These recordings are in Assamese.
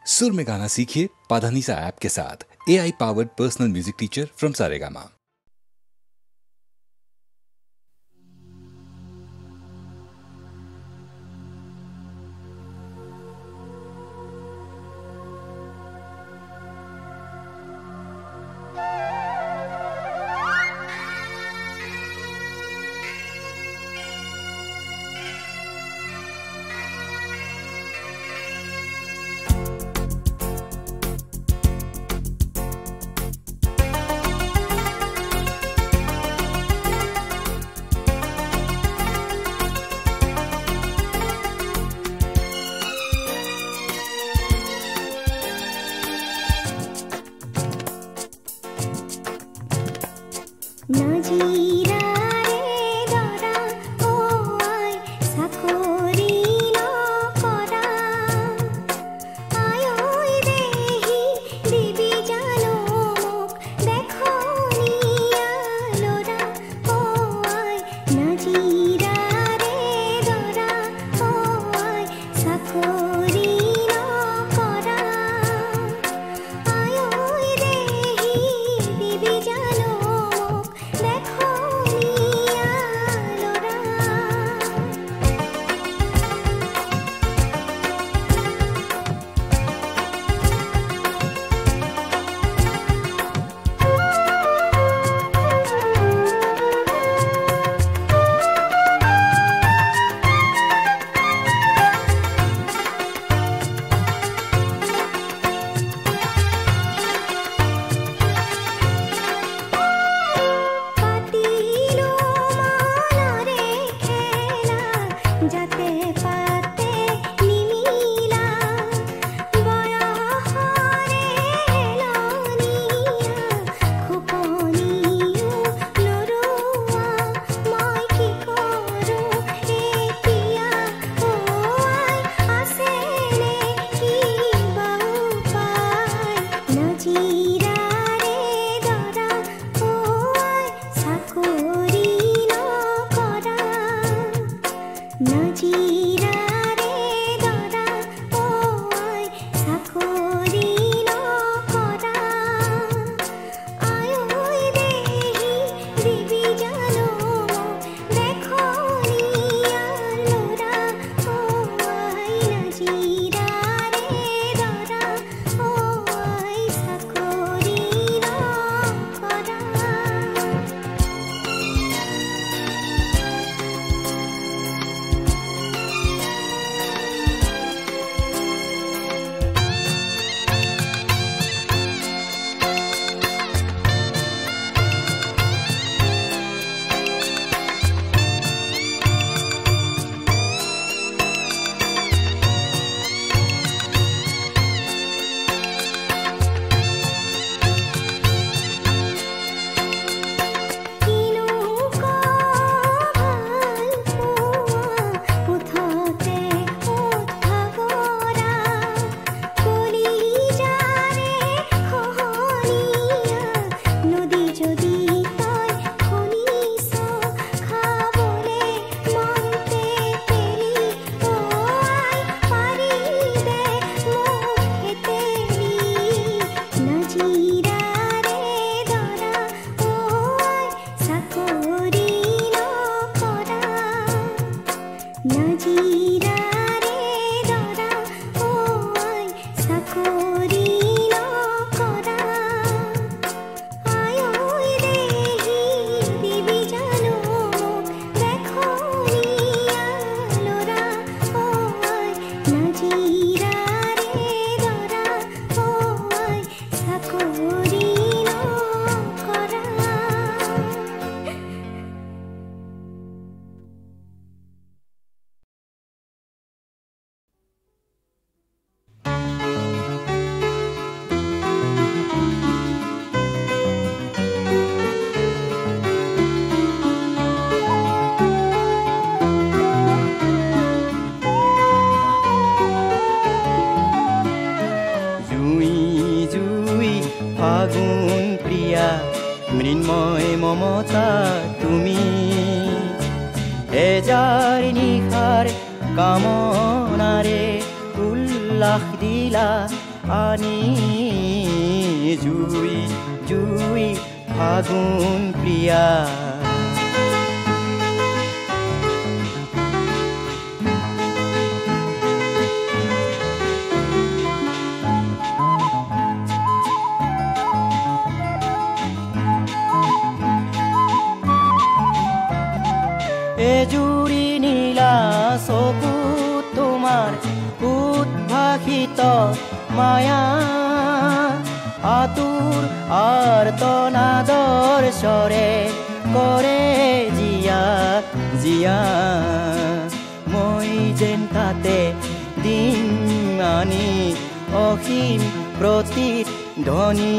सुर में गाना सीखिए पाधानीसा ऐप के साथ। AI powered personal music teacher from Saregama. মৃন্ময় মমতা তুমি এজার নিখার কামনারে উল্লাস দিলা আনি জুই জুই ফাগুন প্ৰিয়া এজুৰি নীলা চকু তোমাৰ উদ্ভাসিত মায়া আতুৰ আৰ্তনাদৰ স্বৰে কৰে জিয়া জিয়া মই যেন তাতে দিন আনি অসীম প্ৰতিধ্বনি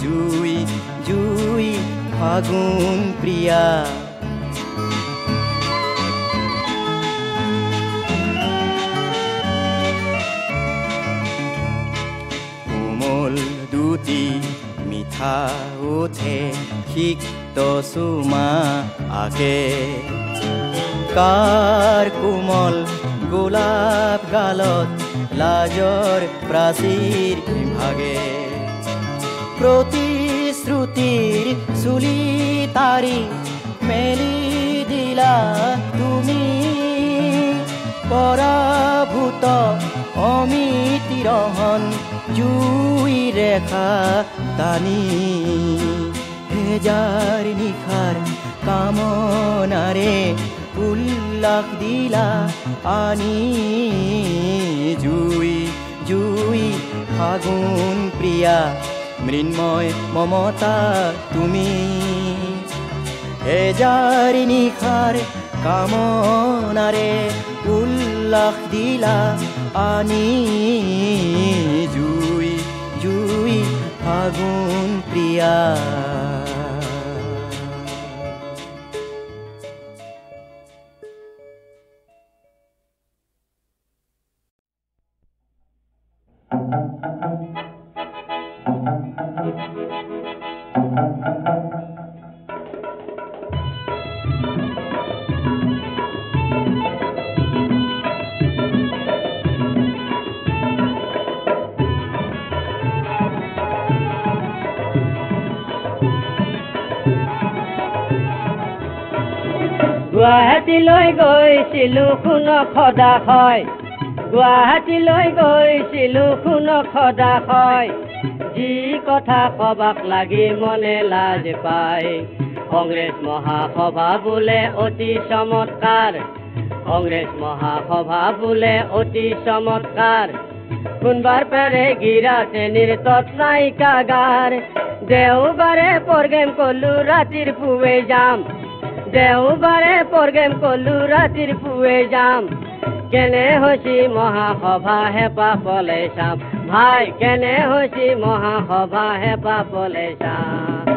জুই জুই ফাগুন প্ৰিয়া দুটি মিঠা উঠে সিক্ত চুমা আগে কাৰ কোমল গোলাপ গালত লাজৰ প্ৰাচীৰ ভাগে প্ৰতিশ্ৰুতিৰ চুলি তাৰি মেলি দিলা তুমি পৰাভূত অমিতিৰহন জুই ৰেখা টানি হেজাৰ নিশাৰ কামনাৰে উল্লাস দিলা আনি জুই জুই ফাগুন প্ৰিয়া মৃন্ময় মমতা তুমি হেজাৰ নিশাৰ কামনাৰে উল্লাস দিলা আনি জুই জুই ফাগুন প্ৰিয়া গুৱাহাটীলৈ গৈছিলোঁ শুন খদা হয় গুৱাহাটীলৈ গৈছিলোঁ শুন খদা হয় যি কথা কবাক লাগি মনে লাজ পায় কংগ্ৰেছ মহাসভা বোলে অতি চমৎকাৰ কংগ্ৰেছ মহাসভা বোলে অতি চমৎকাৰ কোনবাৰ পেৰে গিৰাতে নিৰ্তত নাইকা গাৰ দেওবাৰে প্ৰগ্ৰেম কলো ৰাতিৰ পুৱে যাম দেওবাৰে প্ৰগ্ৰেম কলো ৰাতিৰ পুৱে যাম কেনে হৈছি মহাসভা হেপা পলে চাম ভাই কেনে হৈছি মহাসভা হেপা পলে চাম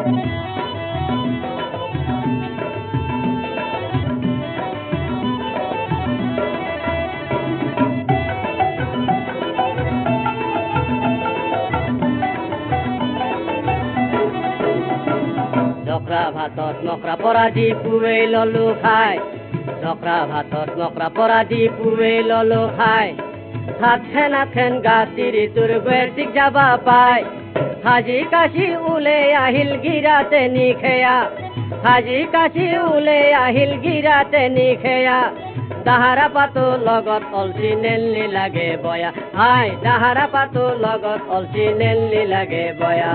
জকৰা ভাতত মকৰা পৰা দি পুৱে ললো খাই জকৰা ভাতত মকৰা পৰা দি পুৱে ললো খাই হাত খেন গা তিৰি তোৰ বেটিক যাবা পাই হাজি কাশি উলে আহিল গিৰাতে নিখেয়া হাজি কাশি উলে আহিল গিৰাতে নিখেয়া দাহাৰা পাতো লগত অলচি নেলি লাগে বয়া হাই দাহাৰা পাতো লগত অলচি নেলি লাগে বয়া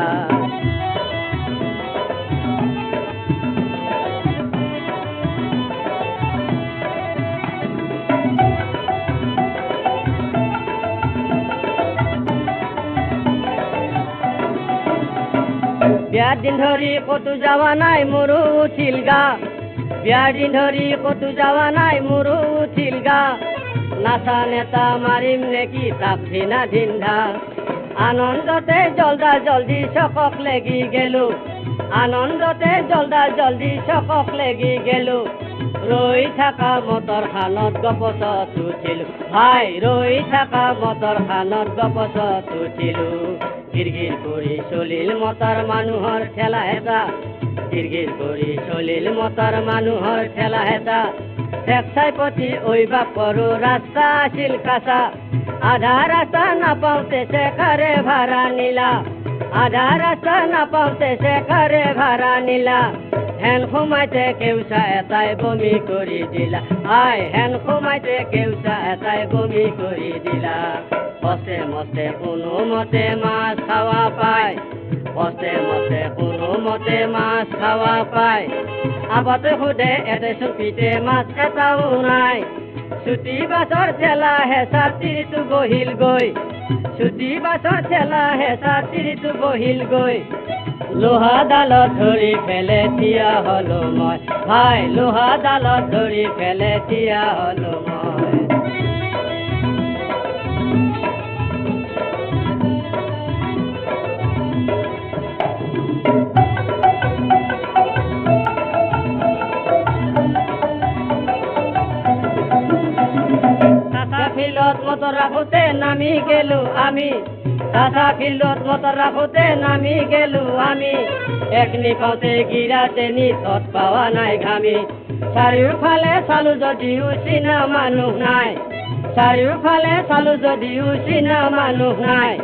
বিয়াৰ দিন ধৰি ক'তো যাৱা নাই মোৰো উঠিল গা বিয়াৰ দিন ধৰি ক'তো যাৱা নাই মোৰো উঠিল গা নাচা নেতা মাৰিম নেকি তাপ ধিনা ধিন্ধা আনন্দতে জলদা জলদি চকক লাগি গেলো আনন্দতে জলদা জলদি চকক লাগি গেলো ৰৈ থকা মটৰ খানত গপচত উঠিলো ভাই ৰৈ থকা মটৰ খানত গপচত উঠিলো গিৰগিৰ কৰি চলিল মটৰ মানুহৰ ঠেলা হেঁচা গিৰগিৰ কৰি চলিল মটৰ মানুহৰ ঠেলা হেঁচা শেখাইপতি ওই বাপৰো ৰাস্তা আছিল কাঁচা আধা ৰাস্তা নাপাওঁতে শেখাৰে ভাড়া নিলা আধা ৰাস্তা নাপাওঁতে শেখাৰে ভাড়া নিলা হেন সোমাইতে কেউচা এটাই বমি কৰি দিলা আই হেন সোমাইতে কেউচা এটাই বমি কৰি দিলা বস্তে মস্তে কোনোমতে মাছ খাৱা পায় বস্তে মস্তে কোনোমতে মাছ খাৱা পায় আবাতে সোধে এতে চুপিতে মাছ এটাও নাই ছুটি বাছৰ ঠেলা হেঁচা তিৰিটো বহিল গৈ ছুটি বাছৰ ঠেলা হেঁচা তিৰিটো বহিল গৈ লোহা ডালত ধৰি ফেলে থিয়া হলো মই ভাই লোহা ডালত ধৰি ফেলে থিয়া হলো মই ফিল্ডত মটৰ ৰাখোতে নামি গেলো আমি চাচা ফিল্ডত মটৰ ৰাখোতে নামি গেলো আমি একনি পাওঁতে গিৰা তেনি তত পাৱা নাই ঘামি চাৰিওফালে চালো যদিও চিনা মানুহ নাই চাৰিওফালে চালো যদিও চিনা মানুহ নাই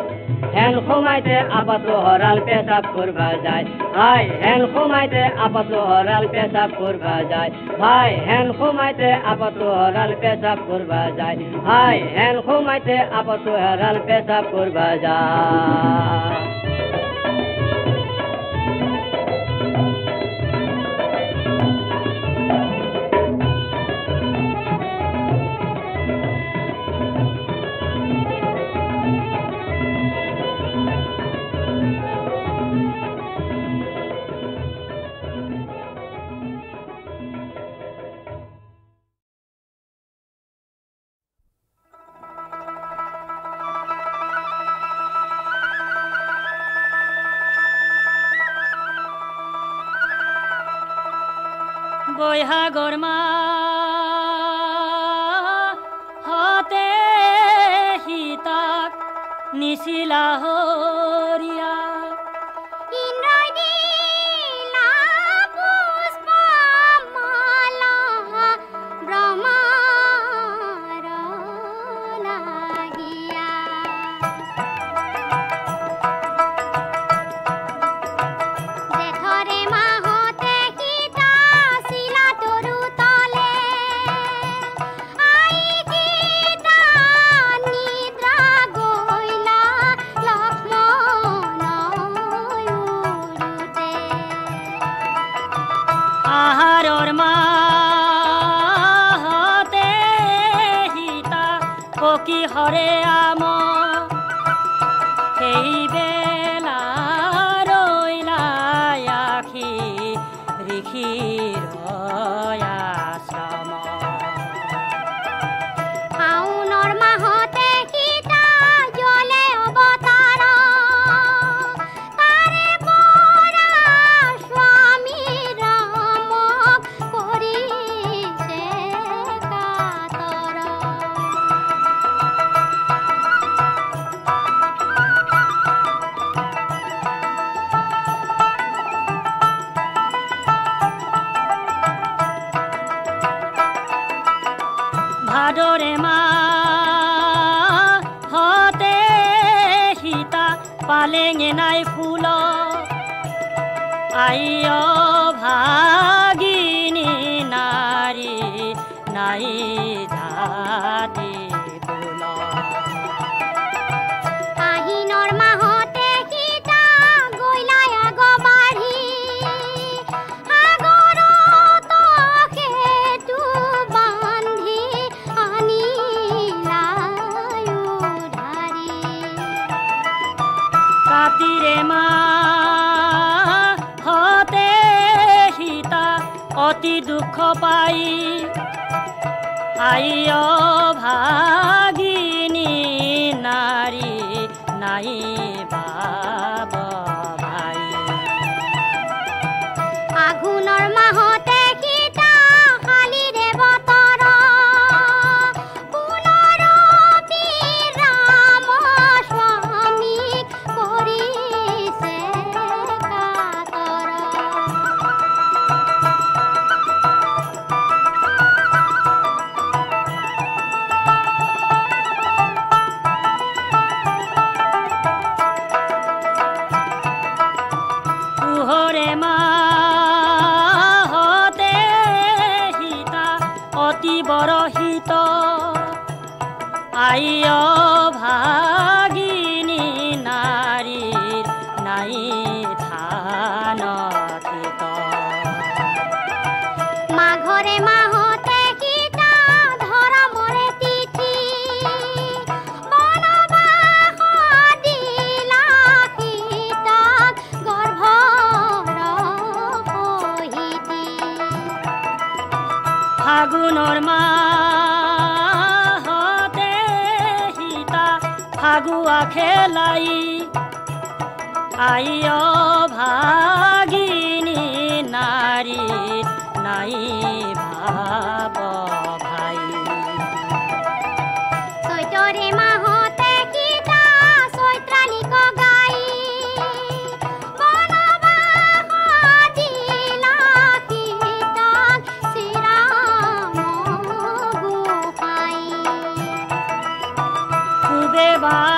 হেন সোমাইতে আপাতো হৰাল পেচাব কৰবা যায় ভাই হেন সোমাইতে আপাতো হৰাল পেচাব কৰবা যায় ভাই হেন সোমাইতে আপাতো হৰাল পেচাব কৰবা যায় ভাই হেন সোমাইতে আপাতো হৰাল পেচাব কৰবা যায় বৈহাগৰ মা হতে সীতাক নিচিলা হৰিয়া হৰে আম সেই বেলা ৰৈলা আখি ঋষিৰ আশ্ৰম শাওনৰ মাহতে সীতা জ্বলে অৱতাৰ তাৰে পৰা স্বামী ৰামক কৰিছে কাতৰ ভাদৰে মা হতে সীতা পালেঙে নাই ফুল আইয় ভাগিনী নাৰী নাই জাতি কুল আহিনৰ মাহতে সীতা গৈলাই আগবাঢ়ি সাগৰত সেতু বান্ধি আনিলাই উধাৰি কাতিৰে মা হতে সীতা অতি দুখ পাই আইয় ভাগিনী নাৰী নাই বাব ভাই আঘোণৰ মাহতে সীতা শালিৰে বতৰ পুনৰপি ৰাম স্বামীক কৰিছে কাতৰ আইয় ভাগিনী নাৰীৰ নাই থান থিত মাঘৰে মাহতে গীতা ধৰমৰে তিথি বনবাস দিলা সীতাক গৰ্ভৰ সহিতি ফাগুনৰ মাহতে সীতা ফাগুৱা খেলাই আইয় ভাগিনী নাৰী নাই ভাব ভাই চৈতৰে মাহতে গীতা চৈত্ৰালিক গাই বনবাস দিলা সীতাক শ্ৰীৰাম গোসাঁই পূবে বাই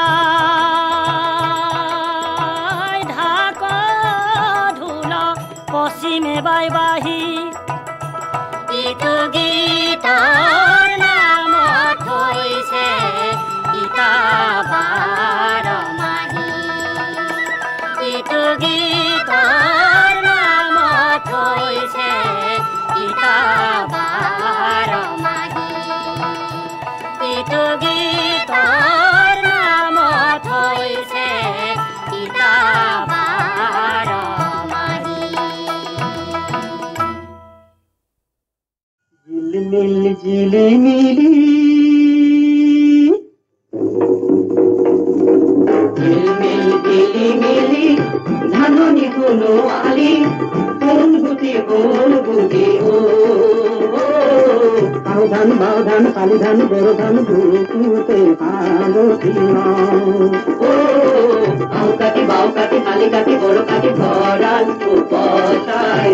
ঢাক ঢোল পশ্চিমে বাই বাহি ইটো গীতৰ নামত হৈছে গীতা বাৰ মাহি ইটো গীতৰ নামত হৈছে গীতা বাৰ মাহি ইটো গীতৰ নামত হৈছে গীতা বাৰ মাহি ঝিলমিল ঝিলিমিলি ঝিলমিল ঝিলিমিলি ধাননি কোনো আলি কোন গুটি ও বাউধান কালি ধান বড় ধান বুকুতে আলোচিন ও আউ কাটি বাউ কাটি কালি কাটি বড় কাটি ভরাল উপচাই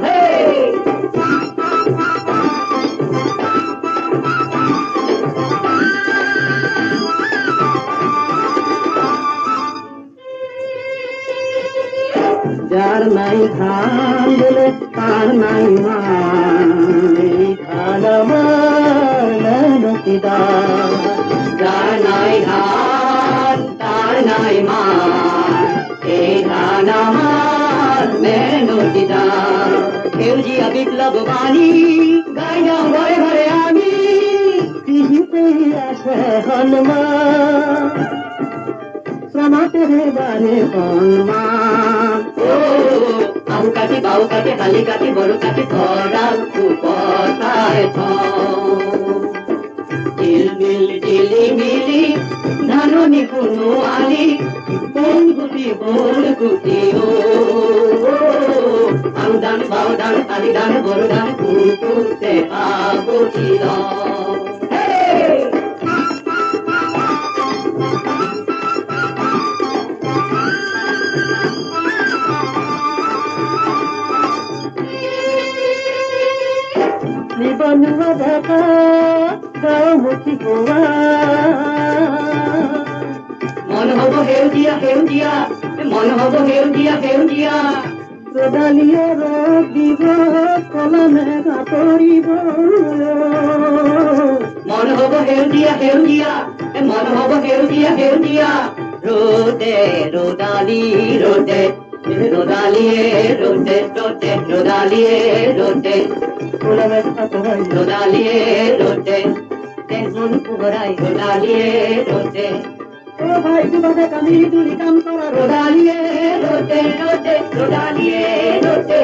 হে যার নাই ধান বলে তার নাই মান এই ধান আমার মেহনতিদার যার নাই ধান তার নাই মান এই ধান আমার মেহনতিদার সেউজিয়া বিপ্লব বাণী গাই যাও ঘরে ঘরে আমি কৃষিতে আছে হনুমান শ্রমাতে বারে হনুমান আউ কাটি বাউ কাটি হালি কাটি বড় কাটি ধরাল উপসায় ঝিলমিল ঝিলিমিলি ধাননি কোনো আলি কোন গুটি বোল গুটি ও আউ দান বাউ দান কালি দান বড় দান কুকুতে আগুছিল বনুয়া দেখা গাঁওমুখী গোৱা মন হব সেউজীয়া সেউজীয়া মন হব সেউজীয়া সেউজীয়া ৰদালিয়ে ৰদ দিব কলমে কাতৰিব মন হব সেউজীয়া সেউজীয়া মন হব সেউজীয়া সেউজীয়া ৰদে ৰদালি ৰদে রোদালিয়ে রোদে রোদে রোদালিয়ে রোদে রোদালিয়ে রোদে মন পুহরাই রোদালিয়ে রোদে ও ভাই তোমাকে কামি তুলি কাম করা রোদালিয়ে রোদে রোদে রোদালিয়ে রোদে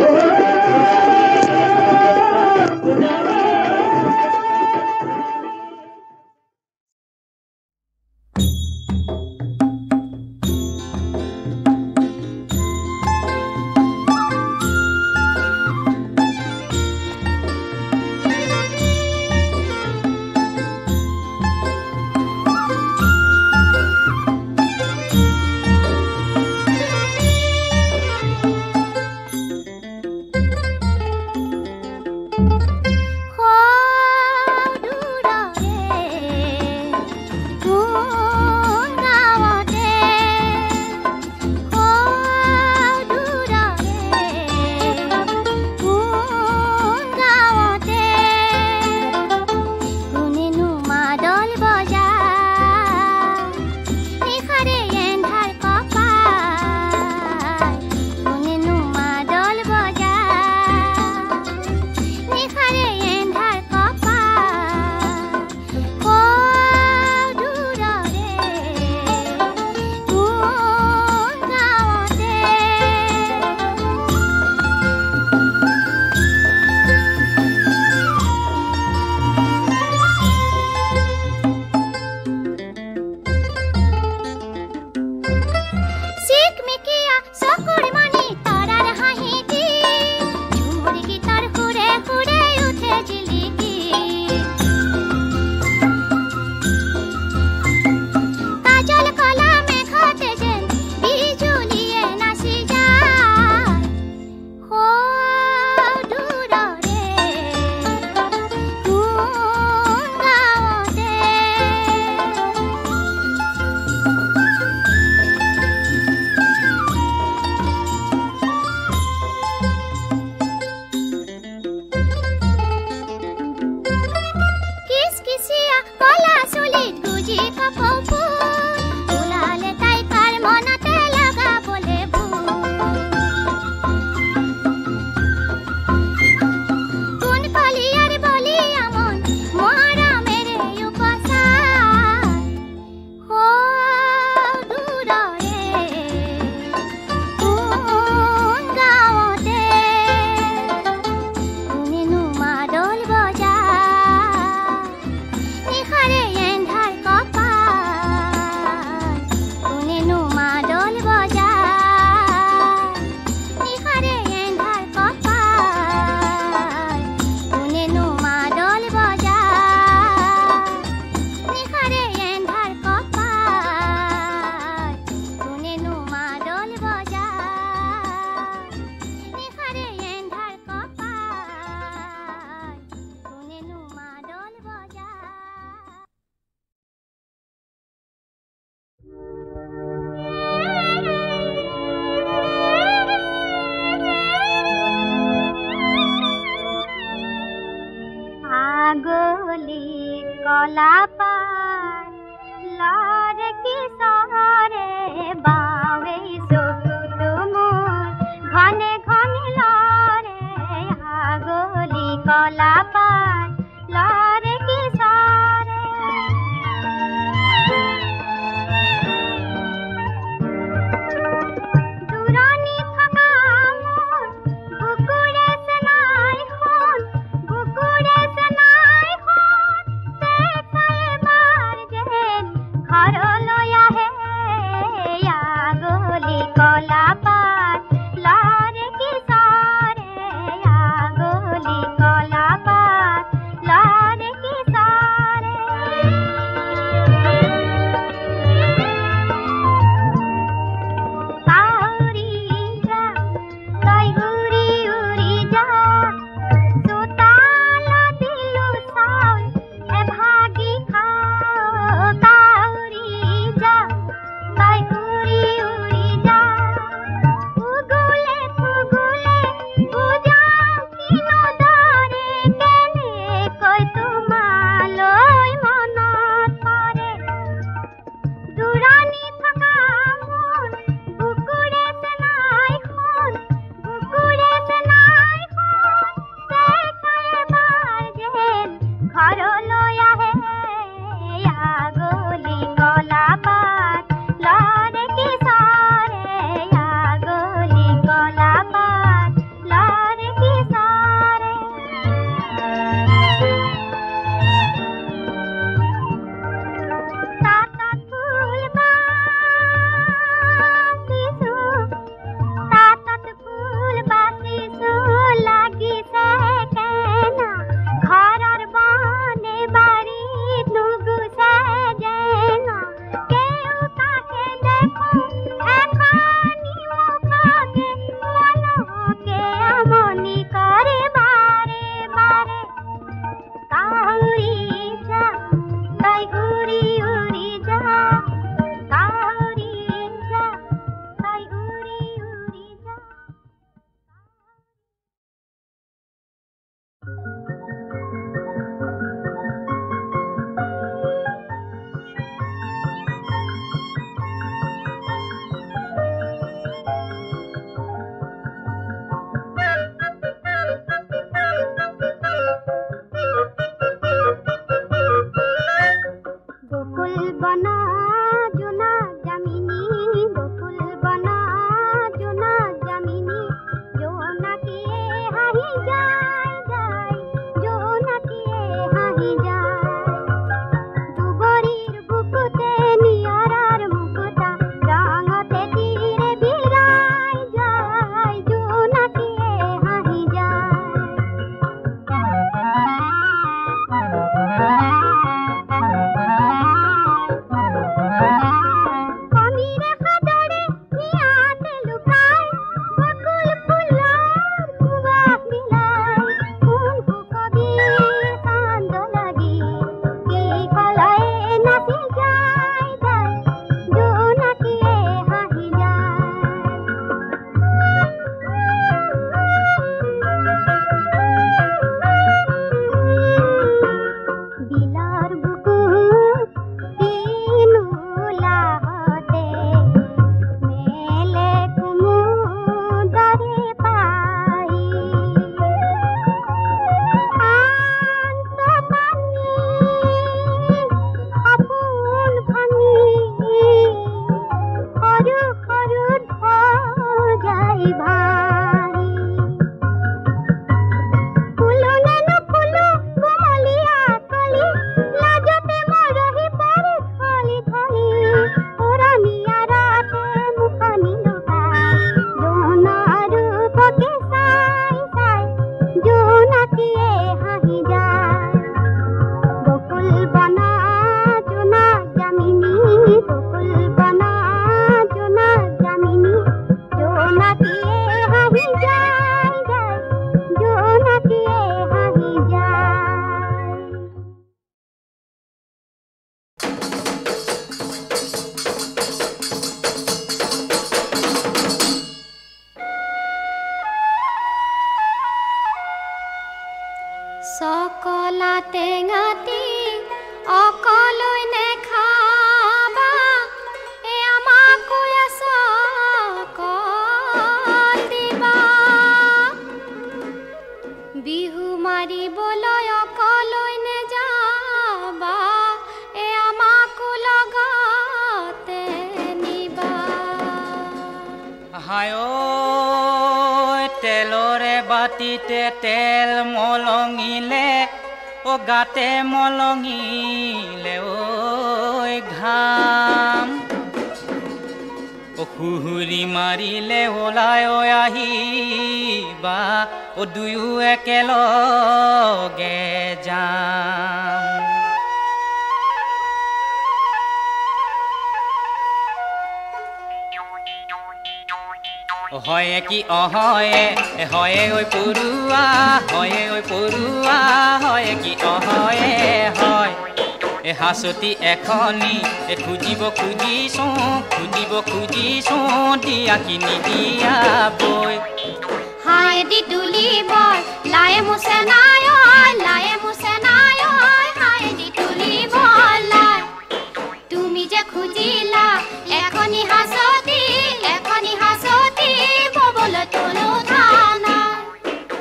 কলা পাত লৰে কিশোৰে বাৱে চকুটো মোৰ ঘনে ঘনে লৰে আগলি কলা পাত লৰে কিশোৰে দূৰণি থকা মোৰ বুকুৰে চেনাই শুন বুকুৰে চেনাই শুন এবাৰ যেন ঘৰলৈ আহে আগলি কলা পাত লৰে কিশোৰে আগলি কলা পাত লৰে কিশোৰে কাউৰী যা তই উৰি উৰি যা চোতালত দিলো চাউল এভাগি খাওঁ কাউৰী যা তই উৰি উৰি যা উগুলে ফুগুলে বুজাওঁ কিনো দৰে কেনেকৈ তোমালৈ মনত পৰে দূৰণি থকা মোৰ বুকুৰে চেনাই শুন বুকুৰে চেনাই শুন এবাৰ যেন ঘৰলৈ আহে আগলি কলা পাত লৰে কিশোৰে আগলি কলা পাত লৰে কিশোৰে তাতাত ফুল বাচিছো তাতাত ফুল বাচিছো লাগিছে কেনা ঘৰৰ বনে বাৰীত নুগুছে যেনা কেউটাকে দেখো এখনি মুখকে মনকে আমনি কৰে বাৰে বাৰে কাউৰী যা তই উৰি উৰি যা কাউৰী যা তই উৰি উৰি যা হায় তেলৰে বাতিতে তেল মলঙিলে ও গাতে মলঙিলে ঐ ঘাম ও হুহুৰি মাৰিলে ওলাই আহিবা ও দুয়ো একেলগে যাম হয় কি অহয়ে হয়ে ঐ পৰুৱা হয়ে ঐ পৰুৱা হয় কি অহয়ে হয় হাসতি এখনি খুজিব খুজিছো দিয়া কিনি দিয়া বই হায় দি তুলিবৰ লায়ে মুছে নাই হায় দি তুলিবৰ লাই তুমি যে খুজিলা এখনি হাসতি ববলে তোলো ধানা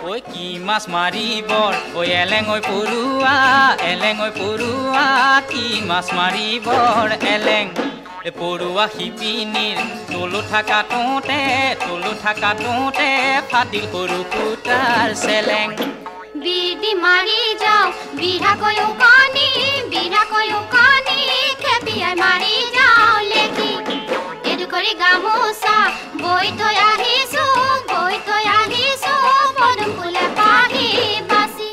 ঐ কি মাছ মাৰিবৰ ঐ এলেং ঐ পৰুৱা কি মাছ মাৰিবৰ এলেং পৰুৱা শিপিনীৰ তোলো থাকা তোঁতে ফাটিল সৰু ফুটাৰ চেলেং বিদি মাৰি যাও বিহাকৈ উকনি খেপিয়াই মাৰি যাও লেকি এডুকৰি গামোচা বৈ থৈ আহিছো পদুম ফুলে পাহি বাছি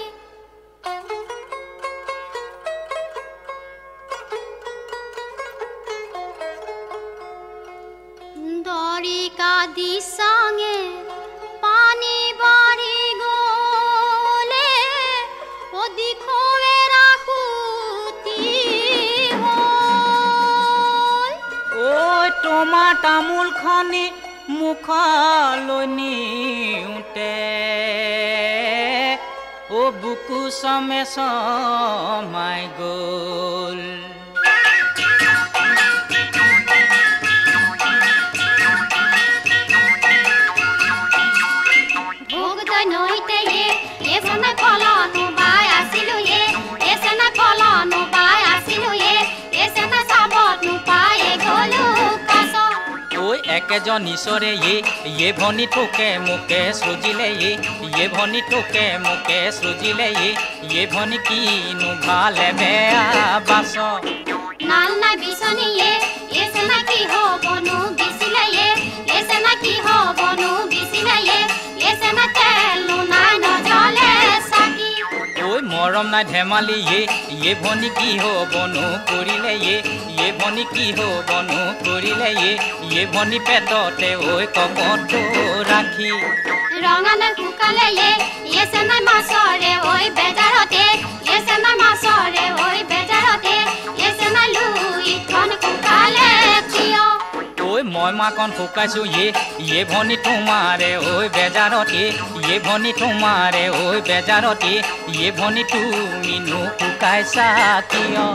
দৰিকা দিছাঙে পানী বাঢ়ি গলে অদিখৰে ৰাখুতি হ'ল ঐ তোমাৰ তামোলখনি মুখলৈ নিওঁতে ও বুকু চমাই গ'ল নৈতে এসনা ফলনো বাই আছিলো এসনা সাবত নুপায়ে গলো কাছ ঐ একেজন ঈশ্বৰে ইয়ে ভনী তোকে মোকে সৃজিলে ইয়ে ভনী তোকে মোকে সৃজিলে ইয়ে ভনী কিনো ভালে বেয়া বাছ নাল নাই বিচনিয়ে এসনা কি হবনো বিছিলে এসনা কি হবনো বিছিলে এসনা তেল নাই নজলে সাকি ঐ মৰম নাই ধেমালি ইয়ে ভনী কি হবনো কৰিলে ইয়ে ভনী কি হবনো কৰিলে ইয়ে ভনী পেটতে ঐ কপটো ৰাখি ৰঙা নাই শুকালে এসনা মাছৰে ঐ বেজাৰতে এসনা লুই খন শুকালে কিয় ঐ মই মাকন শুকাইছো ইয়ে ভনী তোমাৰে ঐ বেজাৰতে ইয়ে ভনী তোমাৰে ঐ বেজাৰতে ইয়ে ভনী তুমিনো শুকাইছা কিয়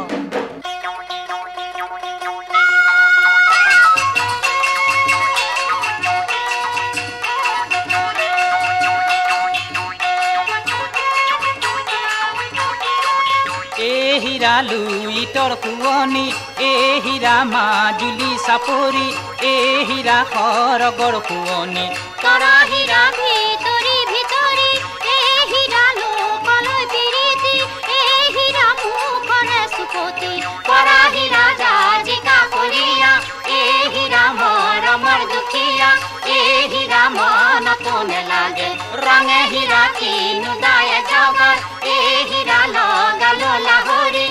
হীৰা লুইটৰ কুৱনি হীৰা মাজুলী চাপৰি হীৰা সৰগৰ কুৱনি তৰা হীৰা ভিতৰি হীৰা লোকলৈ বিৰিতি হীৰা মুখৰে সুপতি পৰা হীৰা জাজিকা কলিয়া হীৰা মৰমৰ দুখীয়া হীৰা মনতো নেলাগে ৰঙে হীৰা কিনো দায়ে জগত হীৰা লগালো লাহৰি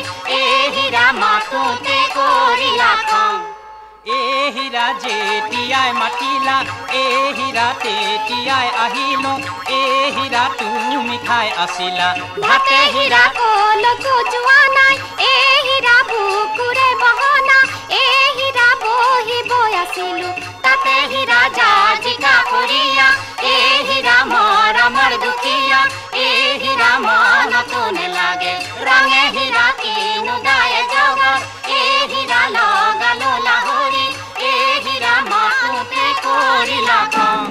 হীৰা মাতোতে কৰিলা খং হীৰা যেতিয়াই মাতিলা হীৰা তেতিয়াই আহিলো হীৰা তুমি ঠাই আছিলা ভাতে হীৰা কলকো যোৱা নাই হীৰা বুকুৰে বহনা হীৰা বহিব আছিলো তাতে হীৰা জাজিকা কৰিয়া হীৰা মৰমৰ দুখীয়া হীৰা মনতো নেলাগে ৰঙে হীৰা কিনো দায়ে জগত হীৰা লগালো লাহৰি হীৰা মাতোতে কৰিলা খং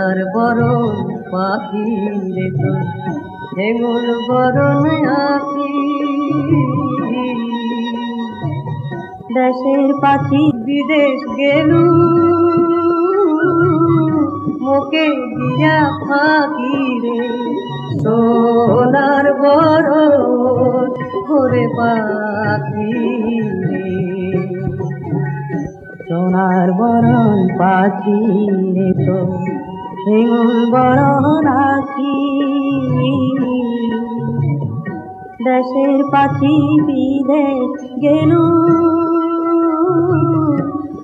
সোনার বরণ পাখি রে তোর হেঙুল বরণ আঁকি দেশের পাখি বিদেশ গেলু মোকে দিয়া ফাঁকি রে সোনার বরণ করে পাখি রে সোনার বরণ পাখি রে তো হেঙুল বরণ আঁকি দেশের পাখি বিদেশ গেলু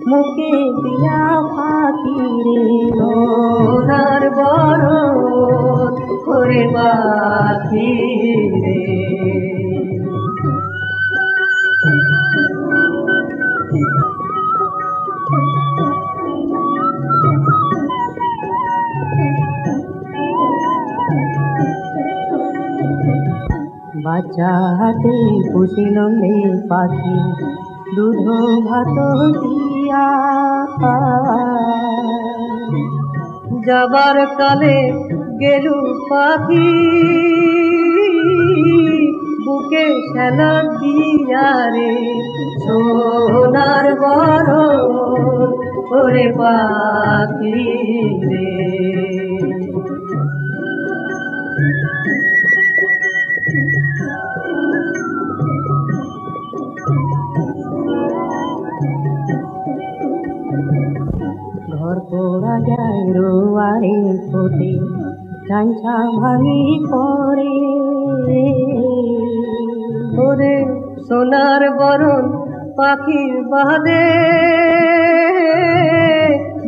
মুখে দিয়া ফাঁকি রে সোনার বরণ করে পাখি রে বাচ্চা হাতে পুষিলাম রে পাখি দুধ ভাত দিয়া যাবার কালে গেলু পাখি বুকে সেলা দিয়া রে সোনার বরণ করে পাখি রে ঘর পোড়া যায় রোয়ারে ফোটে চাঞ্চা ভাঙি পড়ে ওরে সোনার বরণ পাখির বাদে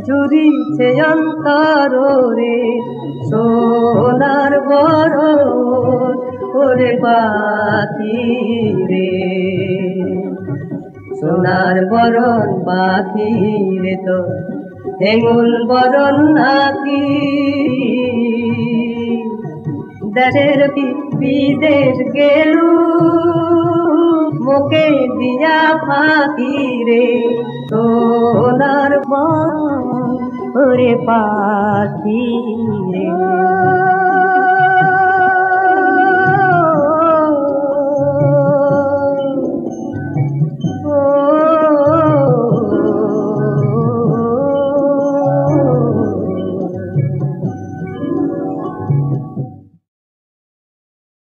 ঝুরিছে অন্তর রে সোনার বরণ ওরে পাখি রে সোনার বরণ পাখি রে তো হেঙুল বরণ আঁকি দেশের বিদেশ গেলু মোকে দিয়া ফাঁকি রে সোনার বরণ ওরে পাখি রে